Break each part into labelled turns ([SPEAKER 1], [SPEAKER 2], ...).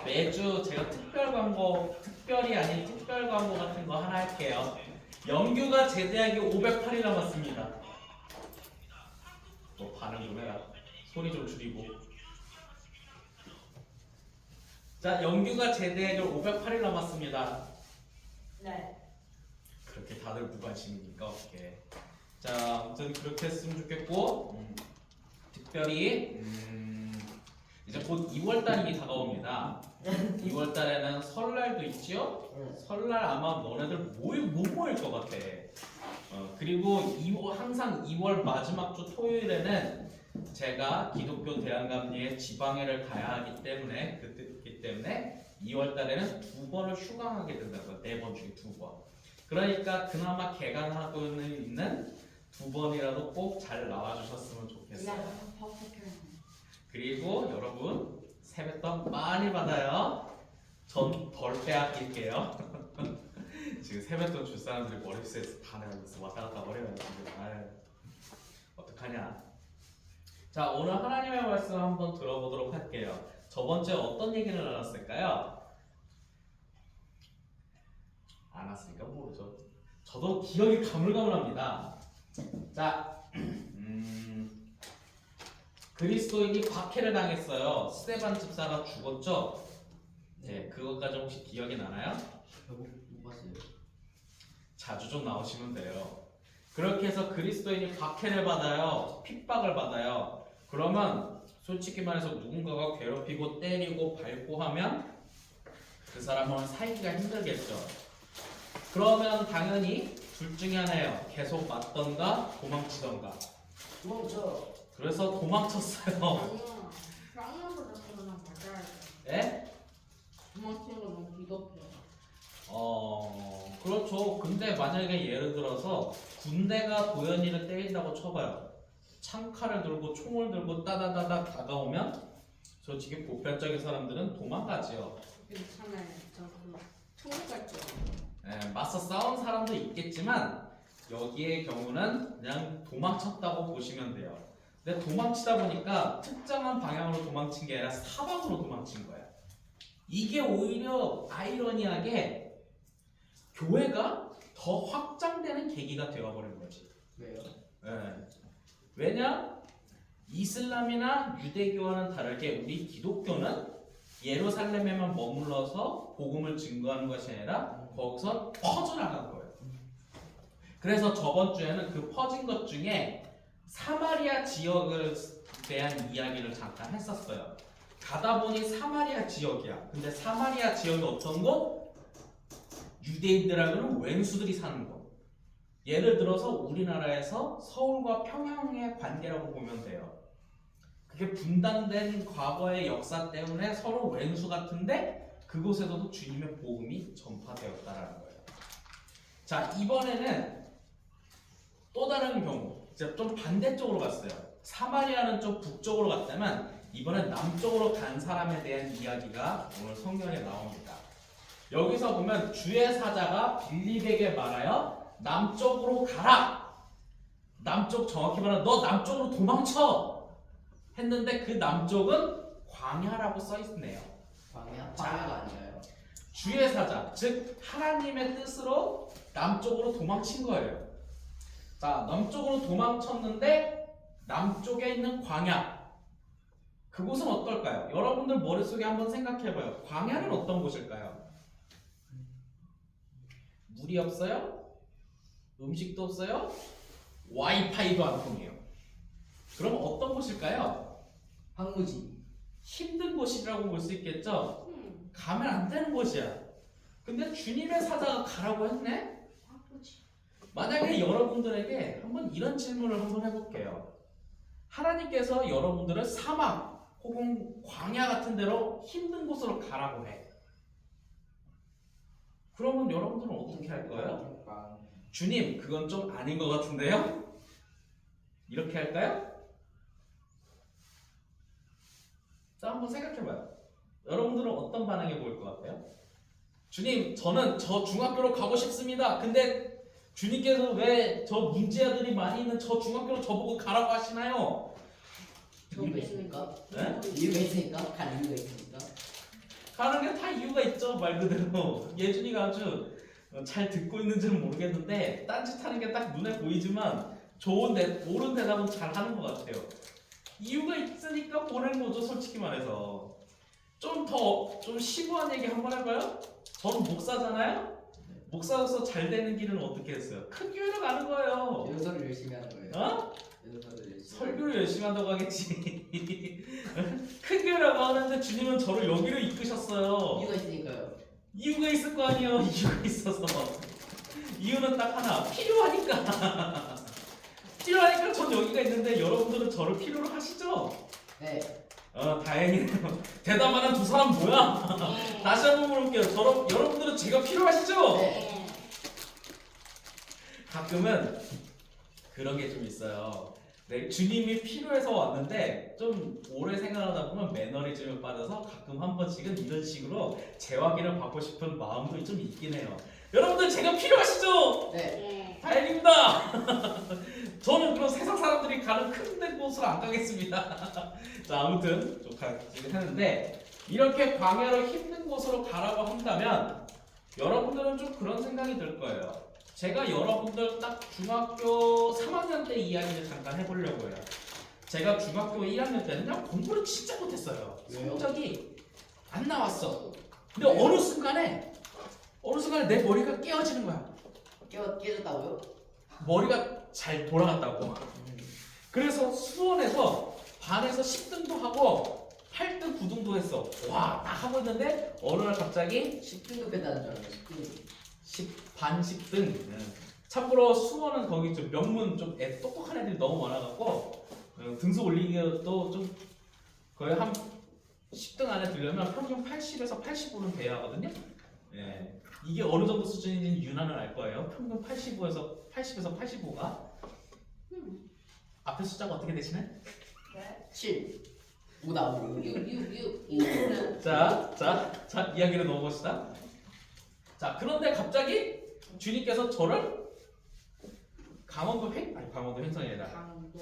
[SPEAKER 1] 매주 제가 특별 광고, 특별이 아닌 특별 광고 같은 거 하나 할게요. 영규가 제대하기 508일 남았습니다. 너 반응 좀 해라. 소리 좀 줄이고. 자, 영규가 제대하기 508일 남았습니다.
[SPEAKER 2] 네.
[SPEAKER 1] 그렇게 다들 무관심이니까 어떻게. 자, 아무튼 그렇게 했으면 좋겠고, 특별히 이제 곧 2월달이 다가옵니다. 2월달에는 설날도 있지요? 설날 아마 너네들 못 모일 것 같아. 그리고 항상 2월 마지막 주 토요일에는 제가 기독교 대한감리에 지방회를 가야 하기 때문에 2월달에는 2번을 휴강하게 된다고요. 4번 중에 2번. 그러니까 그나마 개강하고 있는 2번이라도 꼭 잘 나와주셨으면 좋겠어요. 그리고 여러분 세뱃돈 많이 받아요. 전 덜 빼앗길게요. 지금 세뱃돈 줄 사람들이 머릿속에서 다 내가 있어 왔다 갔다 버려요 지금. 아유, 어떡하냐. 자, 오늘 하나님의 말씀 한번 들어보도록 할게요. 저번 주에 어떤 얘기를 나눴을까요? 안 왔으니까 모르죠. 저도 기억이 가물가물합니다. 자, 그리스도인이 박해를 당했어요. 스데반 집사가 죽었죠? 네, 그것까지 혹시 기억이 나나요?
[SPEAKER 3] 못 봤어요.
[SPEAKER 1] 자주 좀 나오시면 돼요. 그렇게 해서 그리스도인이 박해를 받아요. 핍박을 받아요. 그러면 솔직히 말해서 누군가가 괴롭히고 때리고 밟고 하면 그 사람은 살기가 힘들겠죠. 그러면 당연히 둘 중에 하나예요. 계속 맞던가 도망치던가.
[SPEAKER 2] 도망쳐.
[SPEAKER 1] 그래서 도망쳤어요.
[SPEAKER 4] 아니야. 쌍욕을 그러면 맞아야 돼.
[SPEAKER 1] 예?
[SPEAKER 4] 도망치는 건 너무 비겁해.
[SPEAKER 1] 그렇죠. 근데 만약에 예를 들어서 군대가 도연이를 때린다고 쳐봐요. 창칼을 들고 총을 들고 따다다닥 다가오면 솔직히 보편적인 사람들은 도망가지요.
[SPEAKER 4] 괜찮아요. 저그 천국 갈죠.
[SPEAKER 1] 예, 맞서 싸운 사람도 있겠지만 여기의 경우는 그냥 도망쳤다고 보시면 돼요. 근데 도망치다 보니까 특정한 방향으로 도망친 게 아니라 사방으로 도망친 거예요. 이게 오히려 아이러니하게 교회가 더 확장되는 계기가 되어버린 거지.
[SPEAKER 3] 왜요?
[SPEAKER 1] 예. 왜냐? 이슬람이나 유대교와는 다르게 우리 기독교는 예루살렘에만 머물러서 복음을 증거하는 것이 아니라 거기서 퍼져나간 거예요. 그래서 저번 주에는 그 퍼진 것 중에 사마리아 지역에 대한 이야기를 잠깐 했었어요. 가다 보니 사마리아 지역이야. 근데 사마리아 지역이 어떤 곳? 유대인들하고는 왼수들이 사는 곳. 예를 들어서 우리나라에서 서울과 평양의 관계라고 보면 돼요. 그게 분단된 과거의 역사 때문에 서로 왼수 같은데 그곳에서도 주님의 복음이 전파되었다라는 거예요. 자, 이번에는 또 다른 경우, 이제 좀 반대쪽으로 갔어요. 사마리아는 좀 북쪽으로 갔다면 이번엔 남쪽으로 간 사람에 대한 이야기가 오늘 성경에 나옵니다. 여기서 보면 주의 사자가 빌립에게 말하여 남쪽으로 가라. 남쪽 정확히 말하면 너 남쪽으로 도망쳐 했는데 그 남쪽은 광야라고 써 있네요.
[SPEAKER 3] 광야?
[SPEAKER 1] 자,
[SPEAKER 3] 광야가 아니라요?
[SPEAKER 1] 주의 사자, 즉 하나님의 뜻으로 남쪽으로 도망친 거예요. 자, 남쪽으로 도망쳤는데 남쪽에 있는 광야, 그곳은 어떨까요? 여러분들 머릿속에 한번 생각해봐요. 광야는 어떤 곳일까요? 물이 없어요? 음식도 없어요? 와이파이도 안 통해요. 그럼 어떤 곳일까요?
[SPEAKER 3] 황무지.
[SPEAKER 1] 힘든 곳이라고 볼 수 있겠죠? 가면 안 되는 곳이야. 근데 주님의 사자가 가라고 했네?
[SPEAKER 4] 아프지.
[SPEAKER 1] 만약에 여러분들에게 한번 이런 질문을 한번 해볼게요. 하나님께서 여러분들을 사막 혹은 광야 같은 데로 힘든 곳으로 가라고 해. 그러면 여러분들은 어떻게 할 거예요? 주님, 그건 좀 아닌 것 같은데요? 이렇게 할까요? 자, 한번 생각해봐요. 여러분들은 어떤 반응이 보일 것 같아요? 주님, 저는 저 중학교로 가고 싶습니다. 근데 주님께서 왜 저 문제아들이 많이 있는 저 중학교로 저보고 가라고 하시나요?
[SPEAKER 3] 이유가 있습니까?
[SPEAKER 1] 네?
[SPEAKER 3] 이유가 있으니까? 간 이유가 있습니까?
[SPEAKER 1] 가는 게 다 이유가 있죠. 말 그대로 예준이가 아주 잘 듣고 있는지는 모르겠는데 딴짓하는 게 딱 눈에 보이지만 옳은 대답은 잘 하는 것 같아요. 이유가 있으니까 보낸 거죠. 솔직히 말해서 좀 심오한 얘기 한번 해봐요. 저는 목사잖아요. 목사로서 잘 되는 길은 어떻게 했어요? 큰 교회로 가는 거예요.
[SPEAKER 3] 연설을 열심히 하는 거예요.
[SPEAKER 1] 어?
[SPEAKER 3] 연설을 열심히.
[SPEAKER 1] 설교를 열심히 한다고 하겠지. 큰 교회라고 하는데 주님은 저를 여기로 이끄셨어요.
[SPEAKER 3] 이유가 있으니까요.
[SPEAKER 1] 이유가 있을 거 아니에요. 이유가 있어서. 이유는 딱 하나. 필요하니까. 필요하니까 전 여기가 있는데 여러분들은 저를 필요로 하시죠?
[SPEAKER 3] 네.
[SPEAKER 1] 다행이네요. 대답하는 두 사람 뭐야? 다시 한번 물어볼게요. 여러분들은 제가 필요하시죠?
[SPEAKER 4] 네.
[SPEAKER 1] 가끔은 그런 게 좀 있어요. 네, 주님이 필요해서 왔는데 좀 오래 생각하다 보면 매너리즘에 빠져서 가끔 한 번씩은 이런 식으로 재확인을 받고 싶은 마음도 좀 있긴 해요. 여러분들 제가 필요하시죠?
[SPEAKER 3] 네.
[SPEAKER 4] 네.
[SPEAKER 1] 다행입니다. 저는 그런 세상 사람들이 가는 큰 데 곳으로 안 가겠습니다. 자, 아무튼 좀 가지긴 했는데 이렇게 광야로 힘든 곳으로 가라고 한다면 여러분들은 좀 그런 생각이 들 거예요. 제가 여러분들 딱 중학교 3학년 때 이야기를 잠깐 해보려고 해요. 제가 중학교 1학년 때는요 공부를 진짜 못했어요.
[SPEAKER 3] 왜요?
[SPEAKER 1] 성적이 안 나왔어. 근데
[SPEAKER 3] 왜요?
[SPEAKER 1] 어느 순간에 내 머리가 깨어지는 거야.
[SPEAKER 3] 깨졌다고요?
[SPEAKER 1] 머리가 잘 돌아갔다고. 그래서 수원에서 반에서 10등도 하고 8등, 9등도 했어. 와, 딱 하고 있는데 어느 날 갑자기
[SPEAKER 3] 10등급 했다는 줄 알았어요. 10등급.
[SPEAKER 1] 반 10등. 참고로 수원은 거기 좀 명문 좀 똑똑한 애들이 너무 많아갖고 등수 올리기도 좀 거의 한 10등 안에 들려면 평균 80에서 85는 돼야 하거든요. 예. 이게 어느 정도 수준인지는 유나는 알 거예요. 평균 80에서 85가 앞에 숫자가 어떻게 되시나요?
[SPEAKER 3] 7. 5 나오고.
[SPEAKER 4] 6.
[SPEAKER 1] 자, 이야기를 넣어봅시다. 자, 그런데 갑자기 주님께서 저를 강원도 횡성이 아니라
[SPEAKER 4] 강도.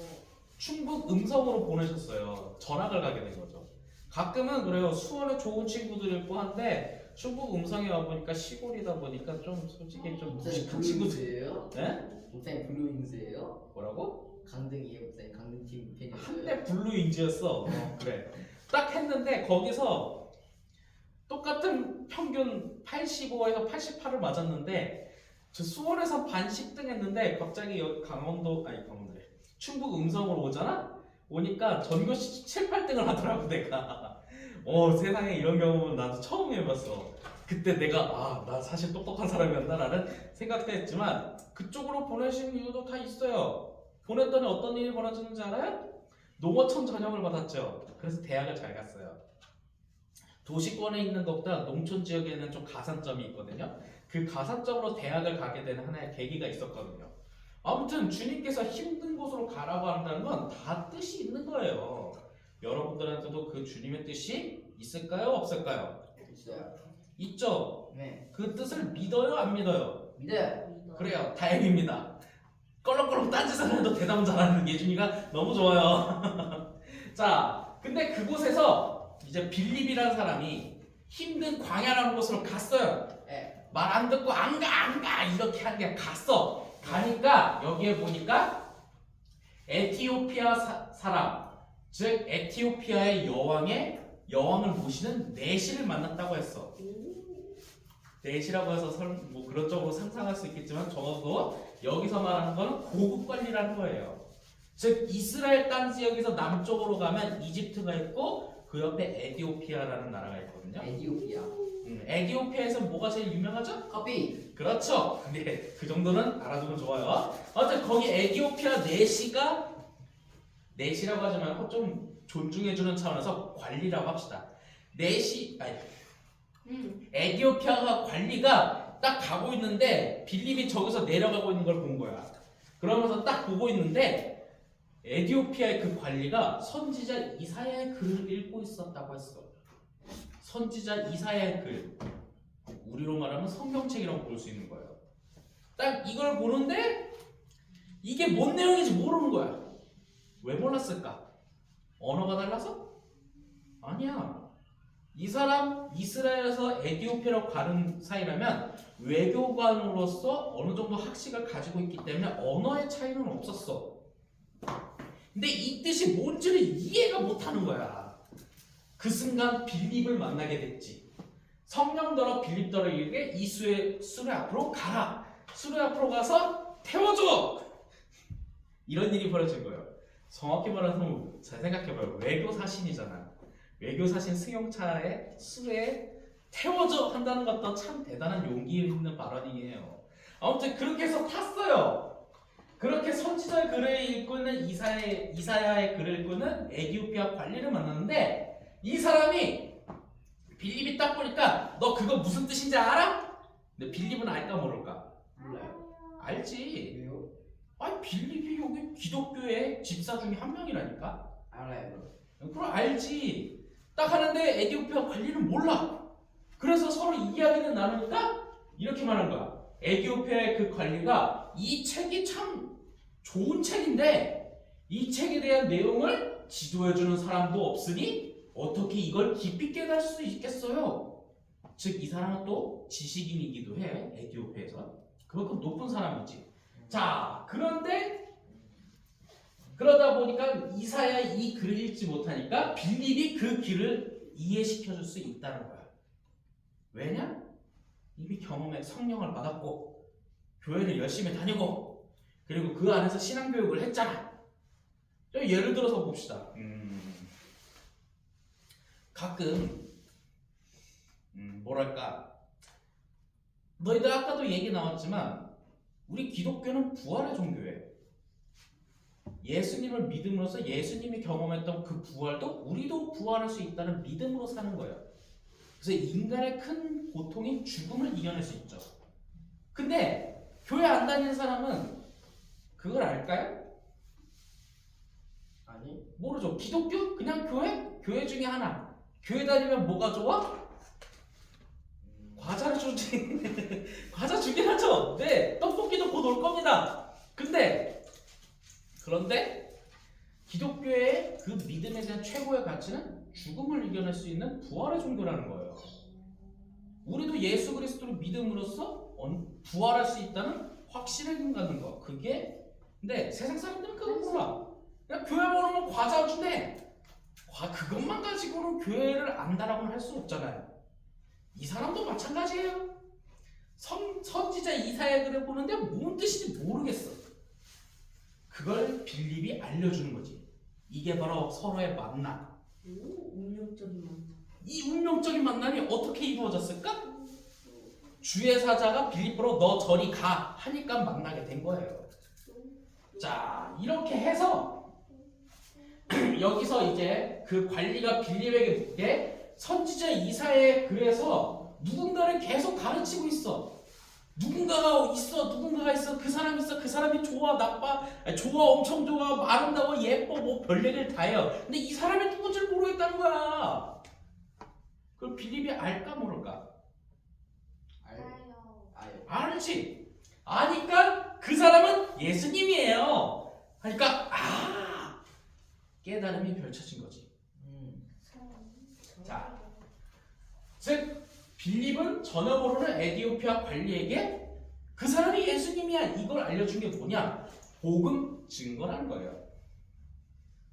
[SPEAKER 1] 충북 음성으로 보내셨어요. 전학을 가게 된 거죠. 가끔은 그래요. 수원에 좋은 친구들 있고 한데 충북 음성에 와 보니까 시골이다 보니까 좀 솔직히 좀 무식한 친구들.
[SPEAKER 3] 블루잉스예요?
[SPEAKER 1] 네?
[SPEAKER 3] 목사님 블루잉스예요?
[SPEAKER 1] 뭐라고?
[SPEAKER 3] 강등이에요, 목사님. 강등팀 팬이었어요.
[SPEAKER 1] 한때 블루인지였어. 그래. 딱 했는데 거기서 똑같은 평균 85에서 88을 맞았는데 저 수원에서 반 10등 했는데 갑자기 여기 강원도래. 충북 음성으로 오잖아? 오니까 전교시 7, 8등을 하더라고 내가. 세상에 이런 경험은 나도 처음 해봤어. 그때 내가 나 사실 똑똑한 사람이었나라는 생각도 했지만 그쪽으로 보내신 이유도 다 있어요. 보냈더니 어떤 일이 벌어지는지 알아요? 농어촌 전형을 받았죠. 그래서 대학을 잘 갔어요. 도시권에 있는 것보다 농촌 지역에는 좀 가산점이 있거든요. 그 가산점으로 대학을 가게 되는 하나의 계기가 있었거든요. 아무튼 주님께서 힘든 곳으로 가라고 한다는 건 다 뜻이 있는 거예요. 여러분들한테도 그 주님의 뜻이 있을까요? 없을까요?
[SPEAKER 3] 있어요.
[SPEAKER 1] 있죠.
[SPEAKER 3] 네.
[SPEAKER 1] 그 뜻을 믿어요? 안 믿어요?
[SPEAKER 3] 믿어요.
[SPEAKER 1] 그래요. 다행입니다. 껄렁껄렁 딴짓을 해도 대답은 잘하는 예준이가 너무 좋아요. 자, 근데 그곳에서 이제 빌립이라는 사람이 힘든 광야라는 곳으로 갔어요.
[SPEAKER 3] 네.
[SPEAKER 1] 말 안 듣고 안 가 이렇게 한 게 갔어. 가니까 여기에 보니까 에티오피아 사람, 즉 에티오피아의 여왕을 모시는 네시를 만났다고 했어. 네시라고 해서 뭐 그런 쪽으로 상상할 수 있겠지만 적어도 여기서 말하는 거는 고국 관리라는 거예요. 즉 이스라엘 땅 지역에서 남쪽으로 가면 이집트가 있고 그 옆에 에티오피아라는 나라가 있거든요.
[SPEAKER 3] 에티오피아.
[SPEAKER 1] 에티오피아에서 뭐가 제일 유명하죠?
[SPEAKER 3] 커피.
[SPEAKER 1] 그렇죠. 근데 그 정도는 알아두면 좋아요. 아무튼 거기 에티오피아 네시라고 하지 말고 좀 존중해주는 차원에서 관리라고 합시다. 에티오피아가 관리가 딱 가고 있는데 빌립이 저기서 내려가고 있는 걸 본 거야. 그러면서 딱 보고 있는데 에티오피아의 그 관리가 선지자 이사야의 글을 읽고 있었다고 했어. 선지자 이사야의 글. 우리로 말하면 성경책이라고 볼 수 있는 거예요. 딱 이걸 보는데 이게 뭔 내용인지 모르는 거야. 왜 몰랐을까? 언어가 달라서? 아니야. 이 사람 이스라엘에서 에티오피아로 가는 사이라면 외교관으로서 어느 정도 학식을 가지고 있기 때문에 언어의 차이는 없었어. 근데 이 뜻이 뭔지를 이해가 못하는 거야. 그 순간 빌립을 만나게 됐지. 성령더러 빌립더러 이르게 이 수레 앞으로 가라. 수레 앞으로 가서 태워줘. 이런 일이 벌어진 거예요. 정확히 말해서 잘 생각해봐요. 외교 사신이잖아. 외교 사신 승용차에 수레에 태워줘 한다는 것도 참 대단한 용기 있는 발언이에요. 아무튼 그렇게 해서 탔어요. 그렇게 선지자의 글을 읽고 있는 이사야의 글을 읽고 있는 에티오피아 관리를 만났는데 이 사람이 빌립이 딱 보니까 너 그거 무슨 뜻인지 알아? 근데 빌립은 알까 모를까?
[SPEAKER 3] 몰라요.
[SPEAKER 1] 알지.
[SPEAKER 3] 왜요?
[SPEAKER 1] 아니 빌립이 여기 기독교의 집사 중에 한 명이라니까.
[SPEAKER 3] 알아요.
[SPEAKER 1] 그럼 알지. 딱 하는데 에티오피아 관리는 몰라. 그래서 서로 이야기는 나누니까 이렇게 말한 거야. 에티오피아의 그 관리가 이 책이 참 좋은 책인데 이 책에 대한 내용을 지도해주는 사람도 없으니 어떻게 이걸 깊이 깨달을 수 있겠어요? 즉 이 사람은 또 지식인이기도 해. 에티오피아에서 그만큼 높은 사람이지. 자, 그런데 그러다 보니까 이사야 이 글을 읽지 못하니까 빌립이 그 길을 이해시켜줄 수 있다는 거야. 왜냐? 이미 경험에 성령을 받았고 교회를 열심히 다니고 그리고 그 안에서 신앙교육을 했잖아. 예를 들어서 봅시다. 가끔 뭐랄까 너희들 아까도 얘기 나왔지만 우리 기독교는 부활의 종교예요. 예수님을 믿음으로써 예수님이 경험했던 그 부활도 우리도 부활할 수 있다는 믿음으로 사는 거예요. 그래서 인간의 큰 고통인 죽음을 이겨낼 수 있죠. 근데 교회 안 다니는 사람은 그걸 알까요?
[SPEAKER 3] 아니.
[SPEAKER 1] 모르죠. 기독교? 그냥 교회? 교회 중에 하나. 교회 다니면 뭐가 좋아? 과자를 주지. 과자 주긴 하죠. 네, 떡볶이도 곧 올 겁니다. 그런데 기독교의 그 믿음에 대한 최고의 가치는 죽음을 이겨낼 수 있는 부활의 종교라는 거예요. 우리도 예수 그리스도를 믿음으로써 부활할 수 있다는 확신을 갖는 거. 그게 근데 세상 사람들은 그거 몰라. 그냥 교회 보면 과자 주네. 그것만 가지고는 교회를 안다라고는 할 수 없잖아요. 이 사람도 마찬가지예요. 선지자 이사야 글을 보는데 뭔 뜻인지 모르겠어. 그걸 빌립이 알려주는 거지. 이게 바로 서로의 만남.
[SPEAKER 4] 오, 운명적인 만남.
[SPEAKER 1] 이 운명적인 만남이 어떻게 이루어졌을까? 주의 사자가 빌립보로 너 저리 가 하니까 만나게 된 거예요. 자, 이렇게 해서 여기서 이제 그 관리가 빌립에게 묻게 선지자 이사야의 글에서 누군가를 계속 가르치고 있어. 누군가가 있어. 그 사람 있어. 그 사람이 좋아, 나빠, 좋아, 엄청 좋아, 아름다워, 예뻐, 뭐 별얘기를 다 해요. 근데 이 사람이 누군지를 모르겠다는 거야. 그걸 빌립이 알까 모를까?
[SPEAKER 3] 알요.
[SPEAKER 1] 알지. 아니까 그 사람은 예수님이에요. 하니까 깨달음이 펼쳐진 거지. 자, 즉 빌립은 전혀 모르는 에티오피아 관리에게 그 사람이 예수님이야 이걸 알려준 게 뭐냐? 복음 증거라는 거예요.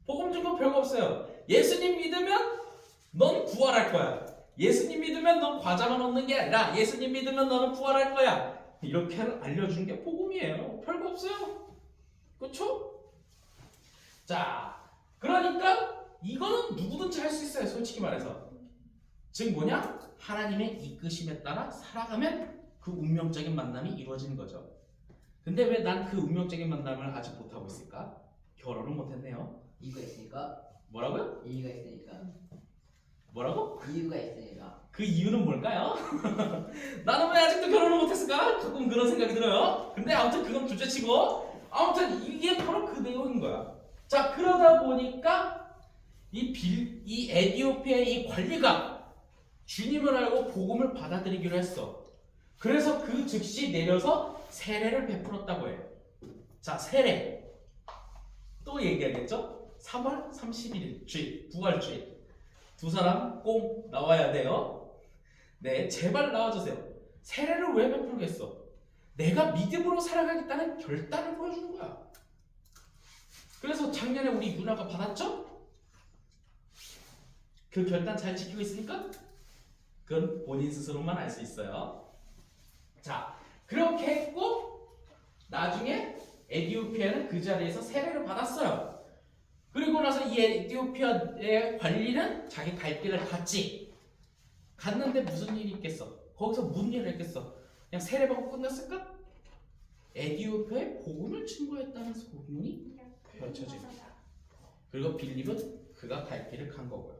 [SPEAKER 1] 복음 증거 별거 없어요. 예수님 믿으면 넌 부활할 거야. 예수님 믿으면 넌 과자만 얻는 게 아니라 예수님 믿으면 너는 부활할 거야. 이렇게 알려준 게 복음이에요. 별거 없어요. 그렇죠? 자, 그러니까 이거는 누구든지 할 수 있어요. 솔직히 말해서. 즉 뭐냐? 하나님의 이끄심에 따라 살아가면 그 운명적인 만남이 이루어지는 거죠. 근데 왜 난 그 운명적인 만남을 아직 못하고 있을까? 결혼을 못했네요.
[SPEAKER 3] 이유가 있으니까.
[SPEAKER 1] 뭐라고요?
[SPEAKER 3] 이유가 있으니까.
[SPEAKER 1] 뭐라고?
[SPEAKER 3] 이유가 있으니까.
[SPEAKER 1] 그 이유는 뭘까요? 나는 왜 아직도 결혼을 못했을까? 가끔 그런 생각이 들어요. 근데 아무튼 그건 둘째치고 아무튼 이게 바로 그 내용인 거야. 자, 그러다 보니까 이 에티오피아의 이 관리가 주님을 알고 복음을 받아들이기로 했어. 그래서 그 즉시 내려서 세례를 베풀었다고 해요. 자, 세례 또 얘기하겠죠? 3월 31일 주일, 부활주일 두 사람 꼭 나와야 돼요. 네, 제발 나와주세요. 세례를 왜 베풀겠어? 내가 믿음으로 살아가겠다는 결단을 보여주는 거야. 그래서 작년에 우리 누나가 받았죠? 그 결단 잘 지키고 있으니까? 그건 본인 스스로만 알 수 있어요. 자, 그렇게 했고 나중에 에티오피아는 그 자리에서 세례를 받았어요. 그리고 나서 이 에티오피아의 관리는 자기 갈 길을 갔는데 무슨 일이 있겠어? 거기서 무슨 일을 했겠어? 그냥 세례받고 끝났을까? 에티오피아에 복음을 증거했다는 소문이 펼쳐집니다. 그리고 빌립은 그가 갈 길을 간 거고요.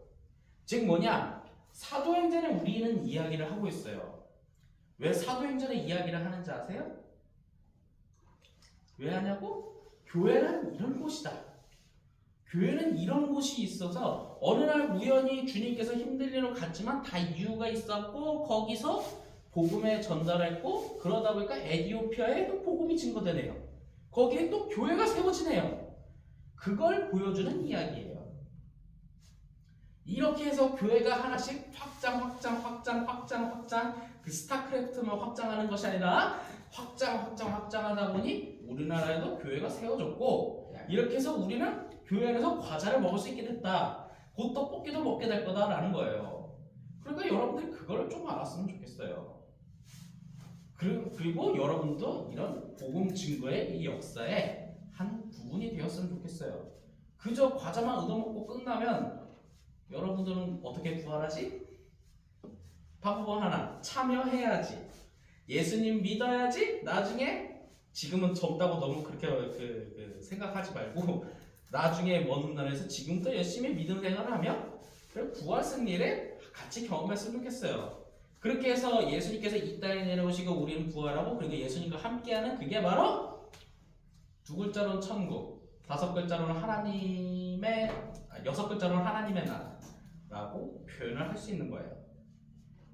[SPEAKER 1] 즉 뭐냐? 사도행전에 우리는 이야기를 하고 있어요. 왜 사도행전의 이야기를 하는지 아세요? 왜 하냐고? 교회는 이런 곳이다. 교회는 이런 곳이 있어서 어느 날 우연히 주님께서 힘들 일로 갔지만 다 이유가 있었고 거기서 복음에 전달했고 그러다 보니까 에티오피아에 또 복음이 증거되네요. 거기에 또 교회가 세워지네요. 그걸 보여주는 이야기예요. 이렇게 해서 교회가 하나씩 확장 그 스타크래프트만 확장하는 것이 아니라 확장하다 보니 우리나라에도 교회가 세워졌고 이렇게 해서 우리는 교회 안에서 과자를 먹을 수 있게 됐다. 곧 떡볶이도 먹게 될 거다라는 거예요. 그러니까 여러분들이 그거를 좀 알았으면 좋겠어요. 그리고 여러분도 이런 복음 증거의 이 역사의 한 부분이 되었으면 좋겠어요. 그저 과자만 얻어먹고 끝나면 여러분들은 어떻게 부활하지? 방법 하나, 참여해야지. 예수님 믿어야지. 나중에 지금은 젊다고 너무 그렇게 생각하지 말고 나중에 먼 훗날에서 지금부터 열심히 믿음 생활을 하면 부활 승리를 같이 경험했으면 좋겠어요. 그렇게 해서 예수님께서 이 땅에 내려오시고 우리는 부활하고 그리고 예수님과 함께하는 그게 바로 두 글자로는 천국, 다섯 글자로는 여섯 글자로는 하나님의 나라라고 표현을 할 수 있는 거예요.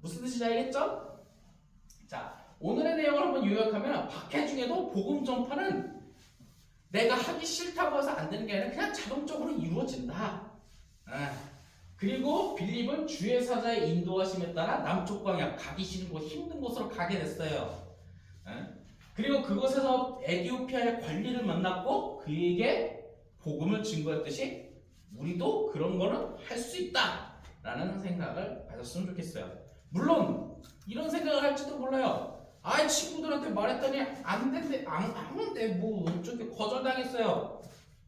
[SPEAKER 1] 무슨 뜻인지 알겠죠? 자, 오늘의 내용을 한번 요약하면 박해중에도 복음 전파는 내가 하기 싫다고 해서 안 되는 게 아니라 그냥 자동적으로 이루어진다. 그리고 빌립은 주의 사자의 인도하심에 따라 남쪽 방향 가기 싫은 곳 힘든 곳으로 가게 됐어요. 그리고 그곳에서 에티오피아의 관리를 만났고 그에게 복음을 증거했듯이 우리도 그런 거는 할 수 있다라는 생각을 가졌으면 좋겠어요. 물론 이런 생각을 할지도 몰라요. 친구들한테 말했더니 안 된대, 안 하는데 뭐 어쩌게 거절당했어요.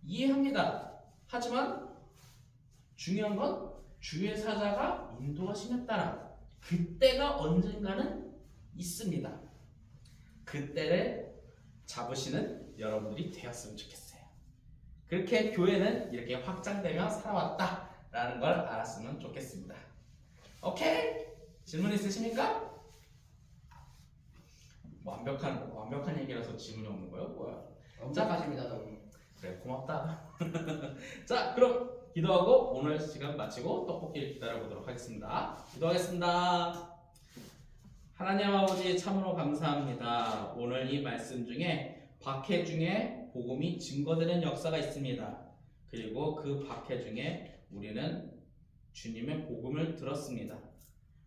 [SPEAKER 1] 이해합니다. 하지만 중요한 건 주의 사자가 인도하심에 따라 그때가 언젠가는 있습니다. 그때를 잡으시는 여러분들이 되었으면 좋겠어요. 그렇게 교회는 이렇게 확장되며 살아왔다라는 걸 알았으면 좋겠습니다. 오케이? 질문 있으십니까? 완벽한 얘기라서 질문이 없는 거예요? 뭐야?
[SPEAKER 3] 완벽하십니다 너무.
[SPEAKER 1] 그래, 고맙다. 자, 그럼 기도하고 오늘 시간 마치고 떡볶이를 기다려보도록 하겠습니다. 기도하겠습니다. 하나님 아버지 참으로 감사합니다. 오늘 이 말씀 중에 박해 중에 복음이 증거되는 역사가 있습니다. 그리고 그 박해 중에 우리는 주님의 복음을 들었습니다.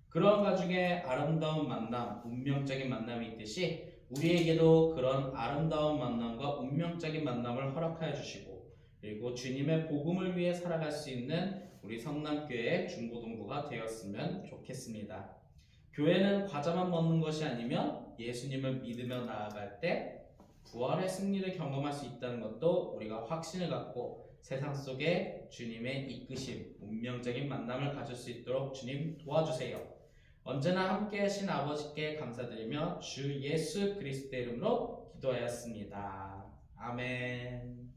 [SPEAKER 1] 그런 가중에 아름다운 만남, 운명적인 만남이 있듯이 우리에게도 그런 아름다운 만남과 운명적인 만남을 허락하여 주시고 그리고 주님의 복음을 위해 살아갈 수 있는 우리 성남교회의 중고등부가 되었으면 좋겠습니다. 교회는 과자만 먹는 것이 아니면 예수님을 믿으며 나아갈 때 부활의 승리를 경험할 수 있다는 것도 우리가 확신을 갖고 세상 속에 주님의 이끄심, 운명적인 만남을 가질 수 있도록 주님 도와주세요. 언제나 함께 하신 아버지께 감사드리며 주 예수 그리스도의 이름으로 기도하였습니다. 아멘.